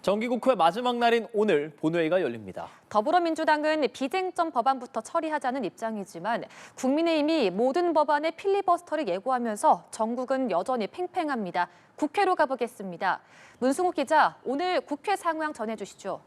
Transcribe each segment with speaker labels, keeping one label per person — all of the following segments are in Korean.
Speaker 1: 정기국회 마지막 날인 오늘 본회의가 열립니다.
Speaker 2: 더불어민주당은 비쟁점 법안부터 처리하자는 입장이지만 국민의힘이 모든 법안의 필리버스터를 예고하면서 전국은 여전히 팽팽합니다. 국회로 가보겠습니다. 문승욱 기자, 오늘 국회 상황 전해주시죠.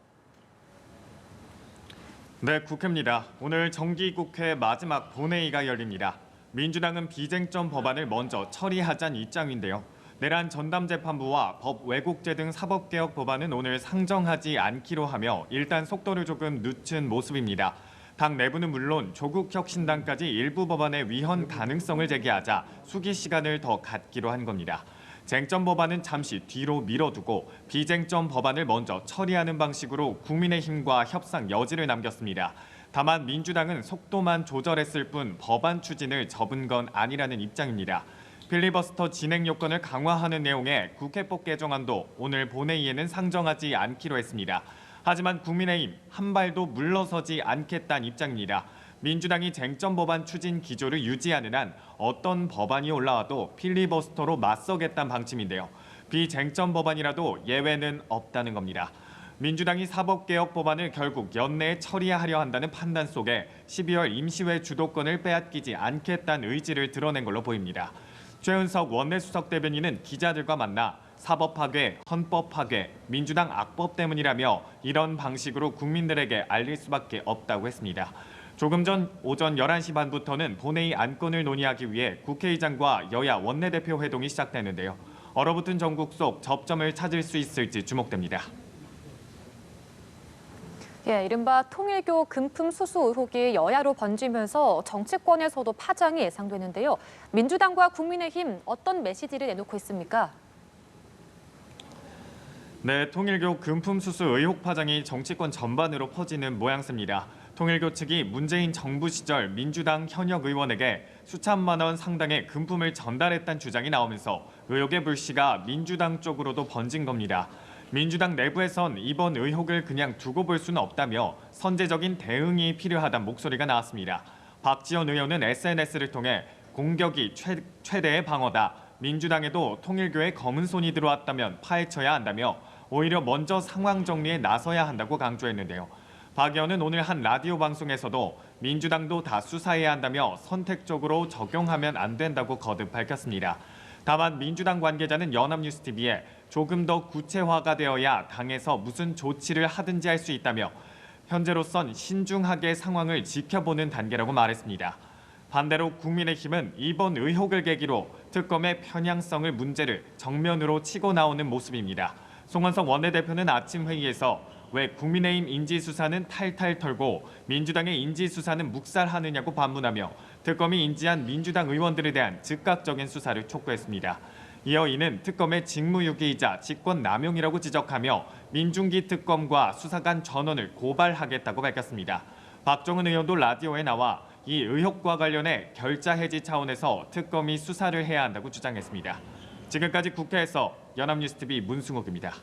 Speaker 3: 네, 국회입니다. 오늘 정기국회 마지막 본회의가 열립니다. 민주당은 비쟁점 법안을 먼저 처리하자는 입장인데요. 내란 전담재판부와 법 왜곡죄 등 사법개혁 법안은 오늘 상정하지 않기로 하며 일단 속도를 조금 늦춘 모습입니다. 당 내부는 물론 조국혁신당까지 일부 법안의 위헌 가능성을 제기하자 수기 시간을 더 갖기로 한 겁니다. 쟁점 법안은 잠시 뒤로 미뤄두고 비쟁점 법안을 먼저 처리하는 방식으로 국민의힘과 협상 여지를 남겼습니다. 다만 민주당은 속도만 조절했을 뿐 법안 추진을 접은 건 아니라는 입장입니다. 필리버스터 진행 요건을 강화하는 내용의 국회법 개정안도 오늘 본회의에는 상정하지 않기로 했습니다. 하지만 국민의힘 한 발도 물러서지 않겠다는 입장입니다. 민주당이 쟁점 법안 추진 기조를 유지하는 한 어떤 법안이 올라와도 필리버스터로 맞서겠다는 방침인데요. 비쟁점 법안이라도 예외는 없다는 겁니다. 민주당이 사법개혁 법안을 결국 연내에 처리하려 한다는 판단 속에 12월 임시회 주도권을 빼앗기지 않겠다는 의지를 드러낸 걸로 보입니다. 최은석 원내수석 대변인은 기자들과 만나 사법 파괴, 헌법 파괴, 민주당 악법 때문이라며 이런 방식으로 국민들에게 알릴 수밖에 없다고 했습니다. 조금 전 오전 11시 반부터는 본회의 안건을 논의하기 위해 국회의장과 여야 원내대표 회동이 시작되는데요. 얼어붙은 전국 속 접점을 찾을 수 있을지 주목됩니다.
Speaker 2: 이른바 통일교 금품 수수 의혹이 여야로 번지면서 정치권에서도 파장이 예상되는데요. 민주당과 국민의힘 어떤 메시지를 내놓고 있습니까?
Speaker 3: 네, 통일교 금품 수수 의혹 파장이 정치권 전반으로 퍼지는 모양새입니다. 통일교 측이 문재인 정부 시절 민주당 현역 의원에게 수천만 원 상당의 금품을 전달했다는 주장이 나오면서 의혹의 불씨가 민주당 쪽으로도 번진 겁니다. 민주당 내부에선 이번 의혹을 그냥 두고 볼 수는 없다며 선제적인 대응이 필요하다는 목소리가 나왔습니다. 박지원 의원은 SNS를 통해 공격이 최대의 방어다. 민주당에도 통일교의 검은 손이 들어왔다면 파헤쳐야 한다며 오히려 먼저 상황 정리에 나서야 한다고 강조했는데요. 박 의원은 오늘 한 라디오 방송에서도 민주당도 다 수사해야 한다며 선택적으로 적용하면 안 된다고 거듭 밝혔습니다. 다만 민주당 관계자는 연합뉴스TV에 조금 더 구체화가 되어야 당에서 무슨 조치를 하든지 할 수 있다며 현재로선 신중하게 상황을 지켜보는 단계라고 말했습니다. 반대로 국민의힘은 이번 의혹을 계기로 특검의 편향성을 문제를 정면으로 치고 나오는 모습입니다. 송원석 원내대표는 아침 회의에서 왜 국민의힘 인지수사는 탈탈 털고 민주당의 인지수사는 묵살하느냐고 반문하며 특검이 인지한 민주당 의원들에 대한 즉각적인 수사를 촉구했습니다. 이어 이는 특검의 직무유기이자 직권남용이라고 지적하며 민중기 특검과 수사관 전원을 고발하겠다고 밝혔습니다. 박종훈 의원도 라디오에 나와 이 의혹과 관련해 결자 해지 차원에서 특검이 수사를 해야 한다고 주장했습니다. 지금까지 국회에서 연합뉴스TV 문승욱입니다.